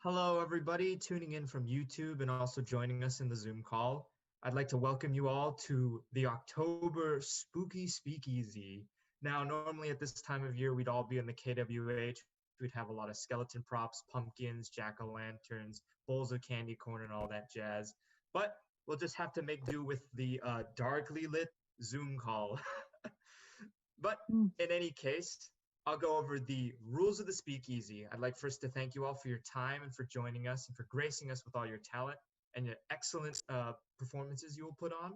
Hello, everybody tuning in from YouTube and also joining us in the Zoom call. I'd like to welcome you all to the October Spooky Speakeasy. Now, normally at this time of year, we'd all be in the KWH. We'd have a lot of skeleton props, pumpkins, jack-o'-lanterns, bowls of candy corn, and all that jazz. But we'll just have to make do with the darkly lit Zoom call. But in any case, I'll go over the rules of the Speakeasy. I'd like first to thank you all for your time and for joining us and for gracing us with all your talent and your excellent performances you will put on.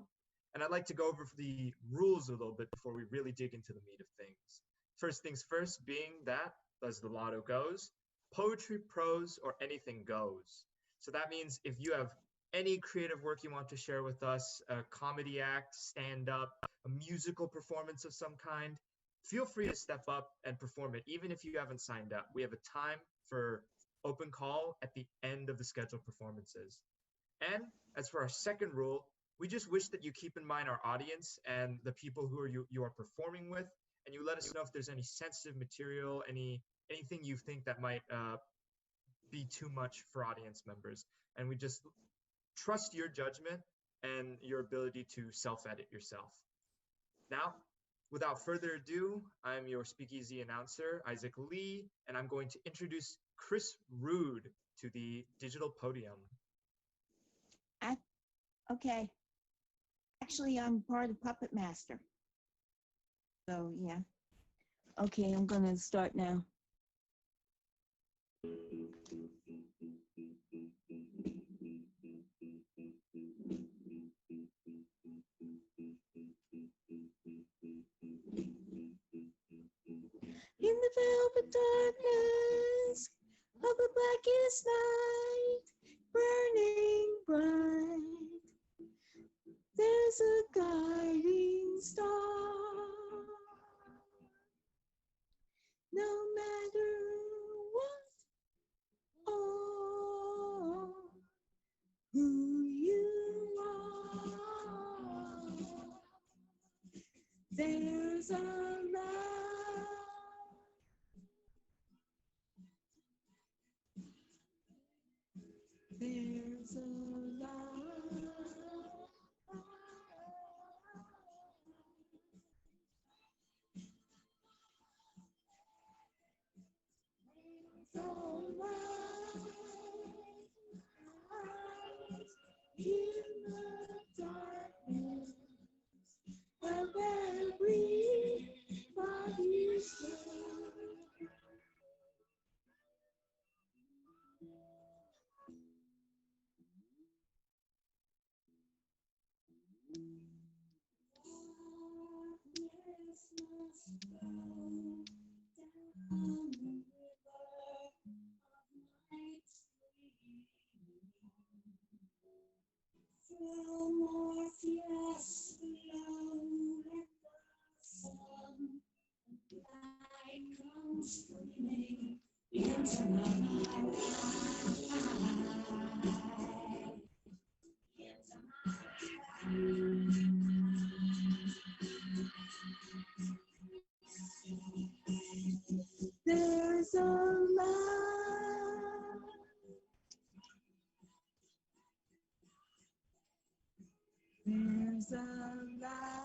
And I'd like to go over the rules a little bit before we really dig into the meat of things. First things first being that, as the motto goes, poetry, prose, or anything goes. So that means if you have any creative work you want to share with us, a comedy act, stand-up, a musical performance of some kind, feel free to step up and perform it, even if you haven't signed up. We have a time for open call at the end of the scheduled performances. And as for our second rule, we just wish that you keep in mind our audience and the people who you are performing with, and you let us know if there's any sensitive material, anything you think that might be too much for audience members. And we just trust your judgment and your ability to self-edit yourself. Now, without further ado, I'm your Speakeasy announcer, Isaac Lee, and I'm going to introduce Chris Rude to the digital podium. Okay. Actually, I'm part of Puppet Master. So, yeah. Okay, I'm going to start now. In the velvet darkness of the blackest night, burning bright, there's a guiding star. No matter what or who you are, there's a light. There's a light. There's a light in the darkness of everybody's soul. Streaming into my there's a light. There's a light. In the darkness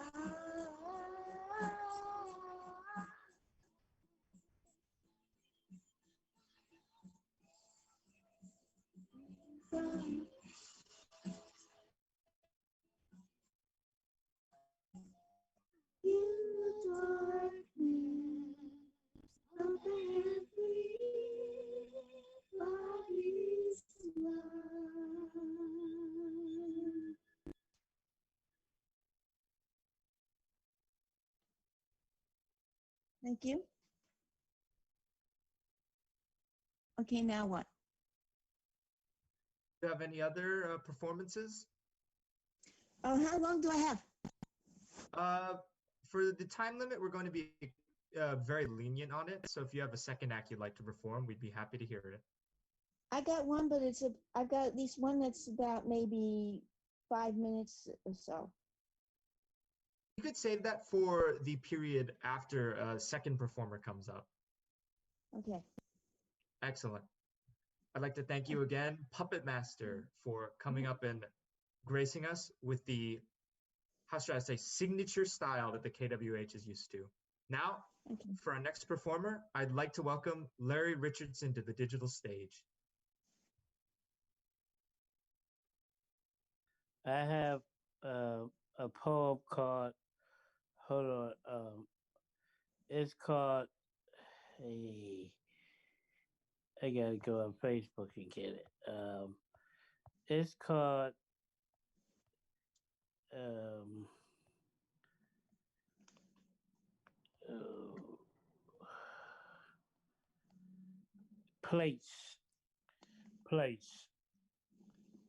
of everybody's life. Thank you. Okay, now what? Do you have any other performances? Oh, how long do I have? For the time limit, we're going to be very lenient on it. So if you have a second act you'd like to perform, we'd be happy to hear it. I got one, but I've got at least one that's about maybe 5 minutes or so. You could save that for the period after a second performer comes up. Okay. Excellent. I'd like to thank you again, Puppet Master, for coming up and gracing us with the, how should I say, signature style that the KWH is used to. Now, Okay. for our next performer, I'd like to welcome Larry Richardson to the digital stage. I have a poem called, hold on, it's called, hey, I gotta go on Facebook and get it. It's called, um, oh, place, place.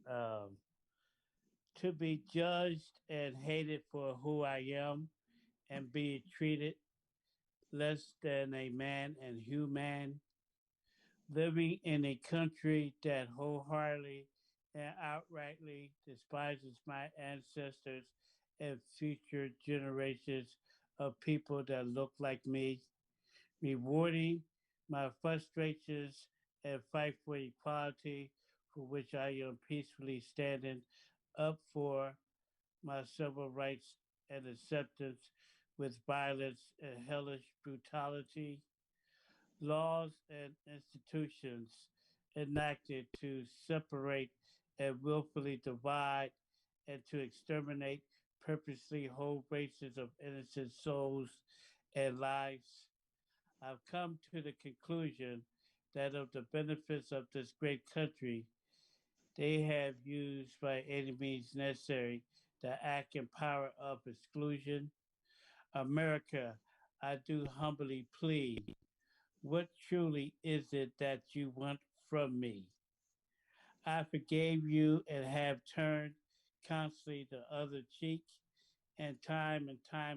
Um, to be judged and hated for who I am and be treated less than a man and human, living in a country that wholeheartedly and outrightly despises my ancestors and future generations of people that look like me, rewarding my frustrations and fight for equality, for which I am peacefully standing up for my civil rights and acceptance with violence and hellish brutality, laws and institutions enacted to separate and willfully divide and to exterminate purposely whole races of innocent souls and lives. I've come to the conclusion that of the benefits of this great country, they have used by any means necessary the act and power of exclusion. America, I do humbly plead, what truly is it that you want from me? I forgave you and have turned constantly the other cheek, and time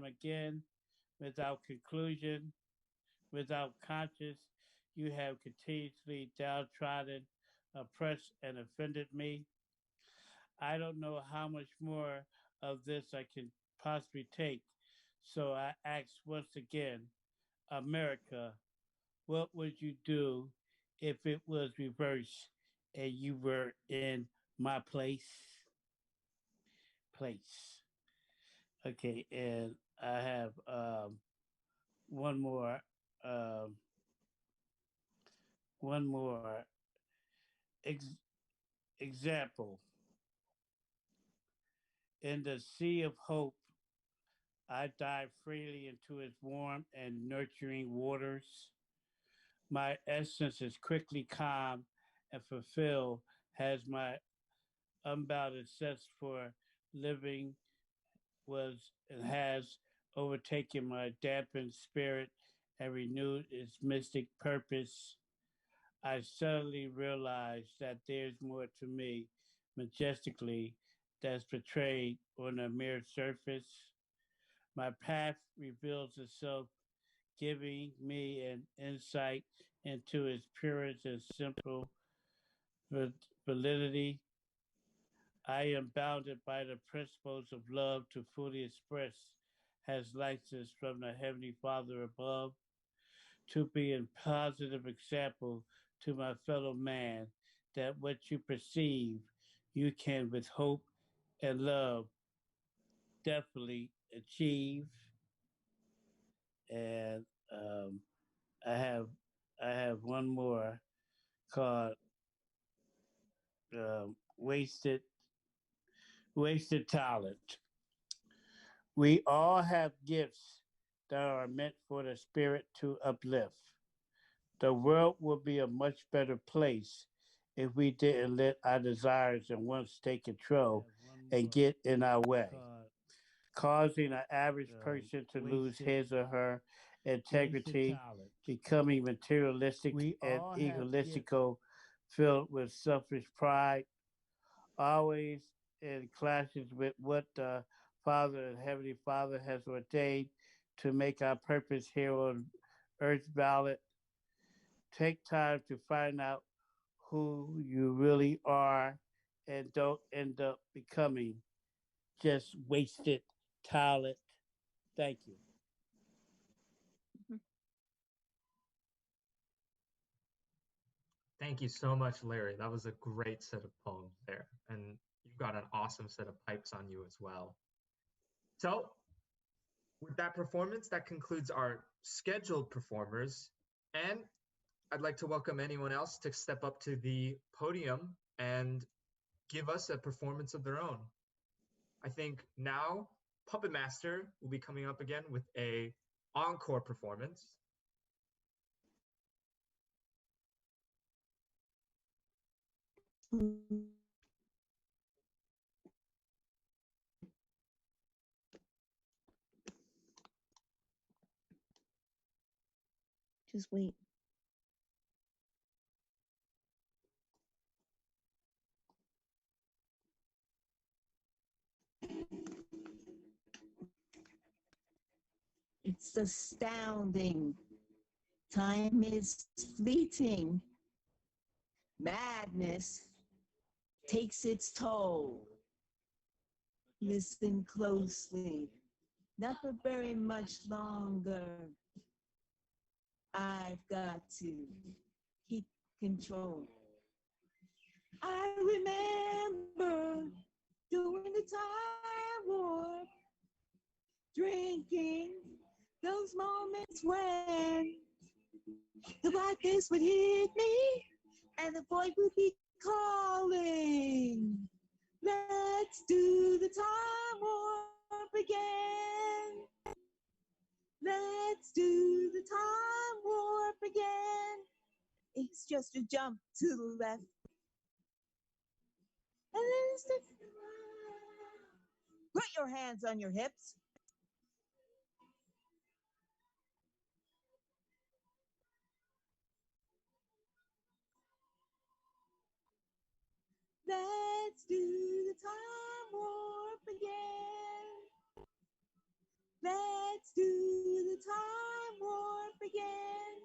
again, without conclusion, without conscience, you have continuously downtrodden, oppressed, and offended me. I don't know how much more of this I can possibly take, so I ask once again, America, what would you do if it was reversed and you were in my place? Okay, and I have one more um, one more ex- example. In the sea of hope, I dive freely into its warm and nurturing waters. My essence is quickly calm and fulfilled, has my unbounded zest for living was and has overtaken my dampened spirit and renewed its mystic purpose. I suddenly realized that there's more to me majestically that's portrayed on a mere surface. My path reveals itself, giving me an insight into its purest and simple validity. I am bounded by the principles of love to fully express, has license from the Heavenly Father above, to be a positive example to my fellow man that what you perceive, you can with hope and love definitely achieve. And I have I have one more called wasted talent. We all have gifts that are meant for the spirit to uplift. The world would be a much better place if we didn't let our desires and wants take control and get in our way, causing an average person to lose his or her integrity, becoming materialistic and egotistical, filled with selfish pride, always in clashes with what the Father and Heavenly Father has ordained to make our purpose here on earth valid. Take time to find out who you really are and don't end up becoming just wasted talent. Thank you. Mhm. Thank Thank you so much, Larry. That was a great set of poems there. And you've got an awesome set of pipes on you as well. So, with that performance, that concludes our scheduled performers. And I'd like to welcome anyone else to step up to the podium and give us a performance of their own. I think now Puppet Master will be coming up again with a encore performance. Just wait. It's astounding. Time is fleeting. Madness takes its toll. Listen closely. Not for very much longer. I've got to keep control. I remember during the time warp, drinking those moments when the blackness would hit me and the void would be calling. Let's do the time warp again. Let's do the time warp again. It's just a jump to the left. And then it's the... Put your hands on your hips. Let's do the time warp again. Let's do the time warp again.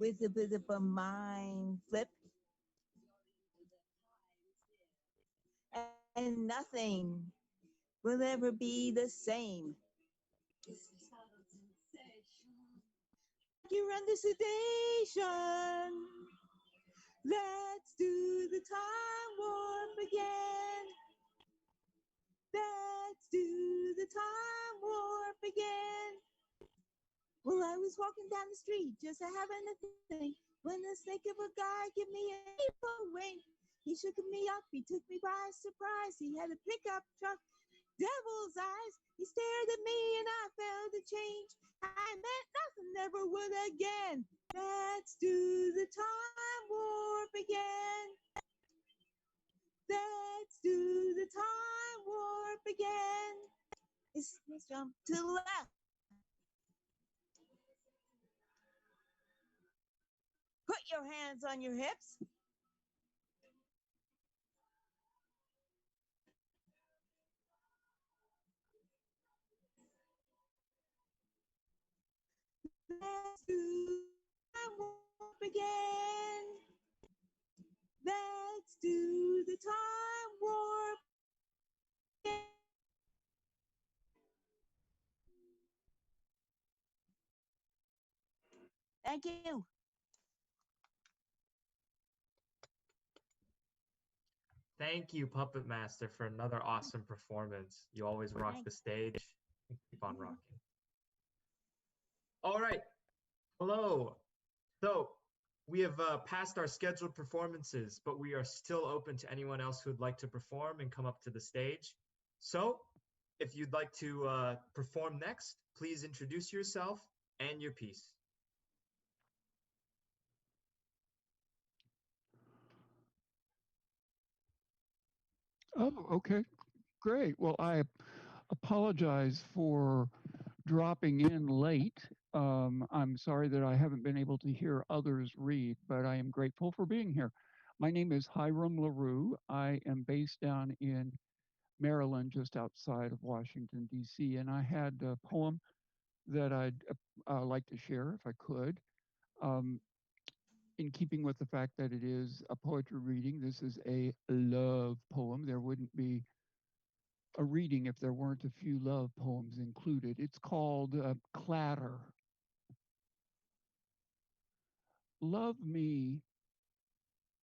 With a bit of a mind flip. And nothing will ever be the same. You're under sedation. Let's do the time warp again. Let's do the time warp again. Well, I was walking down the street just having a thing when the snake of a guy gave me a evil wink. He shook me up, he took me by surprise. He had a pickup truck, devil's eyes. He stared at me and I felt a change. I meant nothing, never would again. Let's do the time warp again. Let's do the time warp again. Let's jump to the left. Put your hands on your hips. Let's do the time warp again. Let's do the time warp again. Thank you. Thank you, Puppet Master, for another awesome performance. You always rock the stage. Keep on rocking. All right. Hello. So we have passed our scheduled performances, but we are still open to anyone else who would like to perform and come up to the stage. So if you'd like to perform next, please introduce yourself and your piece. Oh, okay. Great. Well, I apologize for dropping in late. I'm sorry that I haven't been able to hear others read, but I am grateful for being here. My name is Hiram LaRue. I am based down in Maryland, just outside of Washington, D.C. And I had a poem that I'd like to share if I could. In keeping with the fact that it is a poetry reading, this is a love poem. There wouldn't be a reading if there weren't a few love poems included. It's called Clatter. Love me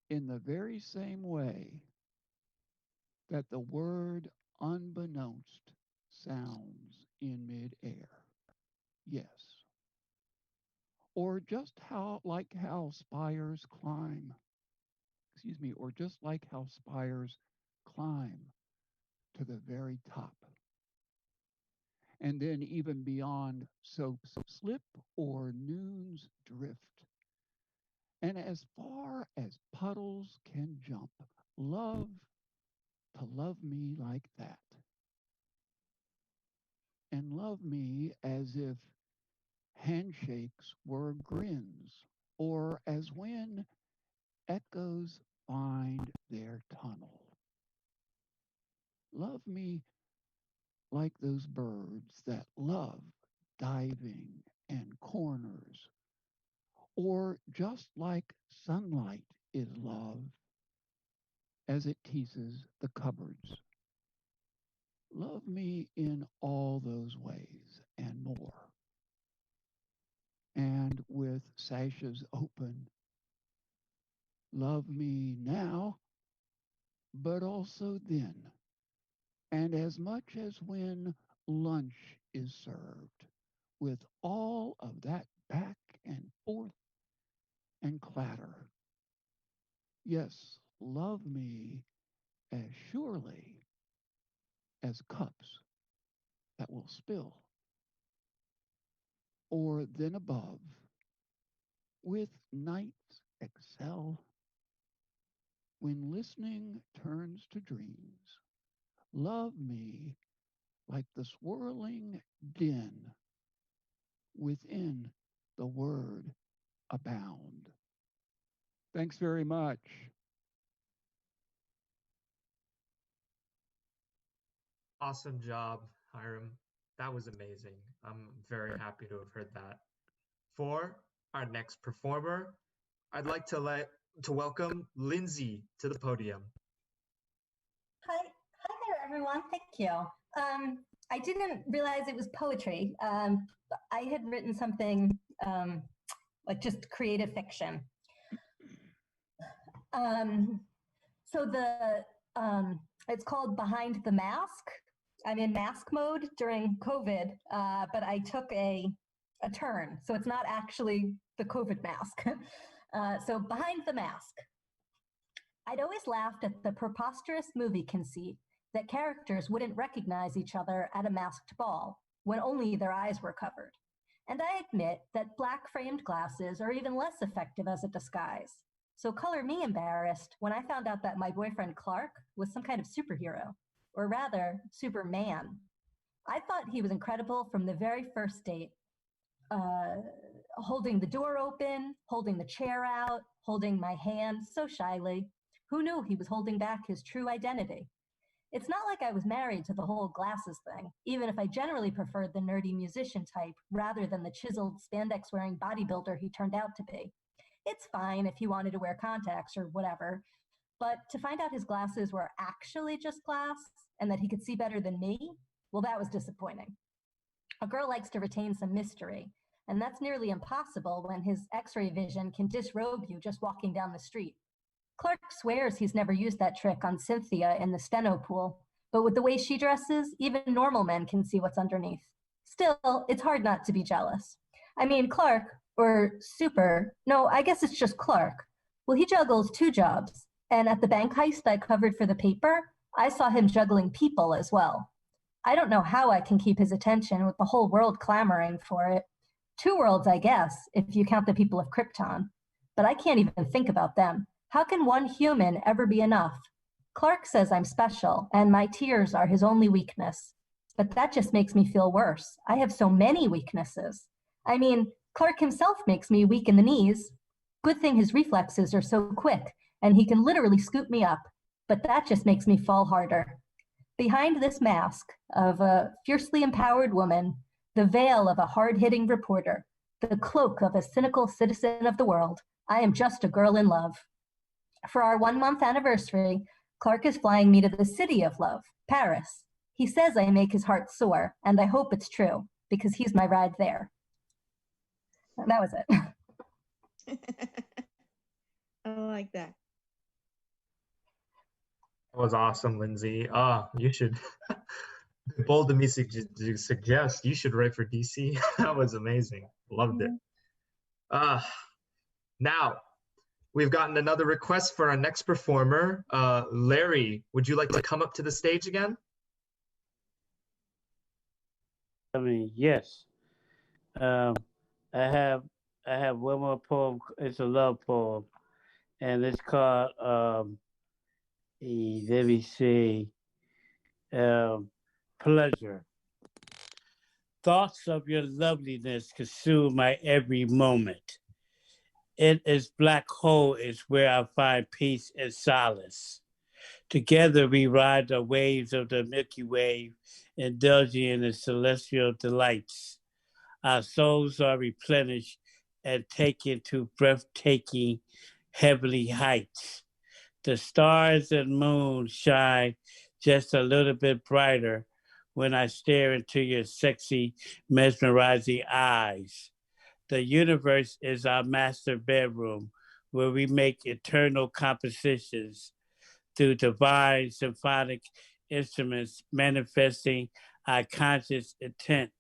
in the very same way that the word unbeknownst sounds in midair. Yes. Or just how spires climb. Excuse me, or just like how spires climb to the very top. And then even beyond soap's slip or noon's drift. And as far as puddles can jump, love to love me like that. And love me as if handshakes were grins, or as when echoes find their tunnel. Love me like those birds that love diving and corners, or just like sunlight is love as it teases the cupboards. Love me in all those ways and more. And with sashes open, love me now, but also then, and as much as when lunch is served, with all of that back and forth and clatter. Yes, love me as surely as cups that will spill, or then above, with nights excel, when listening turns to dreams. Love me like the swirling din within the word abound. Thanks very much. Awesome job, Hiram. That was amazing. I'm very happy to have heard that. For our next performer, I'd like to welcome Lindsay to the podium. Hi there, everyone. Thank you. I didn't realize it was poetry. I had written something like just creative fiction. So it's called Behind the Mask. I'm in mask mode during COVID, but I took a turn. So it's not actually the COVID mask. So Behind the Mask. I'd always laughed at the preposterous movie conceit that characters wouldn't recognize each other at a masked ball when only their eyes were covered. And I admit that black framed glasses are even less effective as a disguise. So color me embarrassed when I found out that my boyfriend Clark was some kind of superhero, or rather, Superman. I thought he was incredible from the very first date. Holding the door open, holding the chair out, holding my hand so shyly. Who knew he was holding back his true identity? It's not like I was married to the whole glasses thing, even if I generally preferred the nerdy musician type rather than the chiseled spandex-wearing bodybuilder he turned out to be. It's fine if he wanted to wear contacts or whatever, but to find out his glasses were actually just glass and that he could see better than me, well, that was disappointing. A girl likes to retain some mystery, and that's nearly impossible when his x-ray vision can disrobe you just walking down the street. Clark swears he's never used that trick on Cynthia in the steno pool, but with the way she dresses, even normal men can see what's underneath. Still, it's hard not to be jealous. I mean, Clark, or no, I guess it's just Clark. Well, he juggles 2 jobs, and at the bank heist I covered for the paper, I saw him juggling people as well. I don't know how I can keep his attention with the whole world clamoring for it. 2 worlds, I guess, if you count the people of Krypton. But I can't even think about them. How can one human ever be enough? Clark says I'm special, and my tears are his only weakness. But that just makes me feel worse. I have so many weaknesses. I mean, Clark himself makes me weak in the knees. Good thing his reflexes are so quick, and he can literally scoop me up. But that just makes me fall harder. Behind this mask of a fiercely empowered woman, the veil of a hard-hitting reporter, the cloak of a cynical citizen of the world, I am just a girl in love. For our 1-month anniversary, Clark is flying me to the city of love, Paris. He says I make his heart soar, and I hope it's true, because he's my ride there. And that was it. I like that. That was awesome, Lindsay. You should, bold of me to suggest you should write for DC. That was amazing. Loved it. Now, we've gotten another request for our next performer. Larry, would you like to come up to the stage again? I mean, yes. I have one more poem. It's a love poem, and it's called let me see, pleasure. Thoughts of your loveliness consume my every moment. In its black hole is where I find peace and solace. Together we ride the waves of the Milky Way, indulging in the celestial delights. Our souls are replenished and taken to breathtaking heavenly heights. The stars and moon shine just a little bit brighter when I stare into your sexy, mesmerizing eyes. The universe is our master bedroom where we make eternal compositions through divine symphonic instruments manifesting our conscious intent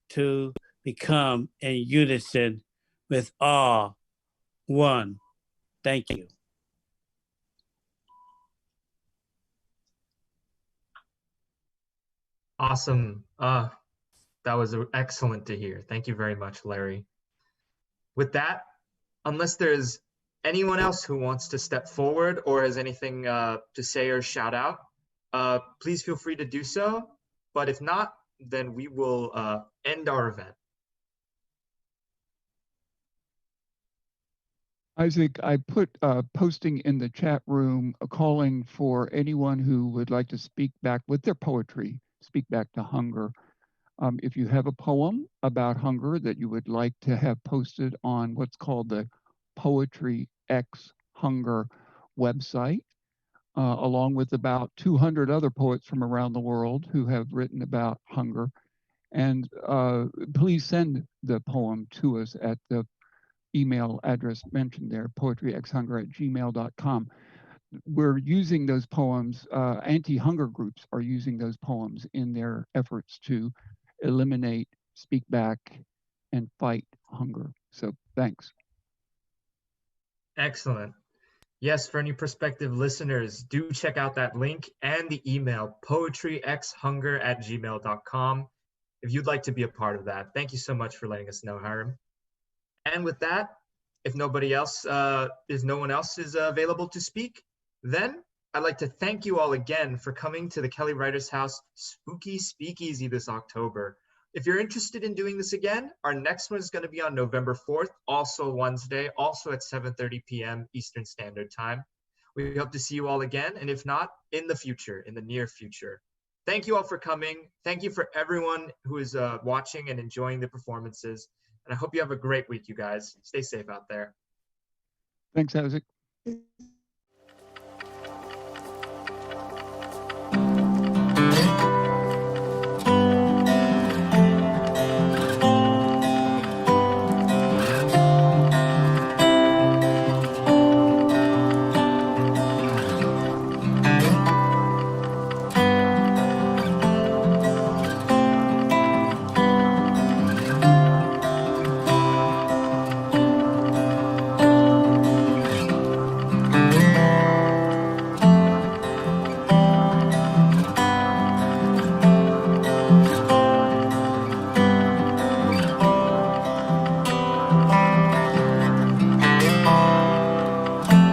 to become in unison with all one. Thank you. Awesome. That was excellent to hear. Thank you very much, Larry. With that, unless there's anyone else who wants to step forward or has anything to say or shout out, please feel free to do so. But if not, then we will end our event. Isaac, I put a posting in the chat room calling for anyone who would like to speak back with their poetry, speak back to hunger. If you have a poem about hunger that you would like to have posted on what's called the Poetry X Hunger website, along with about 200 other poets from around the world who have written about hunger. And please send the poem to us at the email address mentioned there, poetryxhunger@gmail.com. We're using those poems, anti-hunger groups are using those poems in their efforts to eliminate, speak back, and fight hunger. So thanks. Excellent. Yes, for any prospective listeners, do check out that link and the email, poetryxhunger@gmail.com, if you'd like to be a part of that. Thank you so much for letting us know, Hiram. And with that, if no one else is available to speak, then I'd like to thank you all again for coming to the Kelly Writers House Spooky Speakeasy this October. If you're interested in doing this again, our next one is going to be on November 4th, also Wednesday, also at 7:30 p.m. Eastern Standard Time. We hope to see you all again, and if not, in the future, in the near future. Thank you all for coming. Thank you for everyone who is watching and enjoying the performances. And I hope you have a great week, you guys. Stay safe out there. Thanks, Isaac.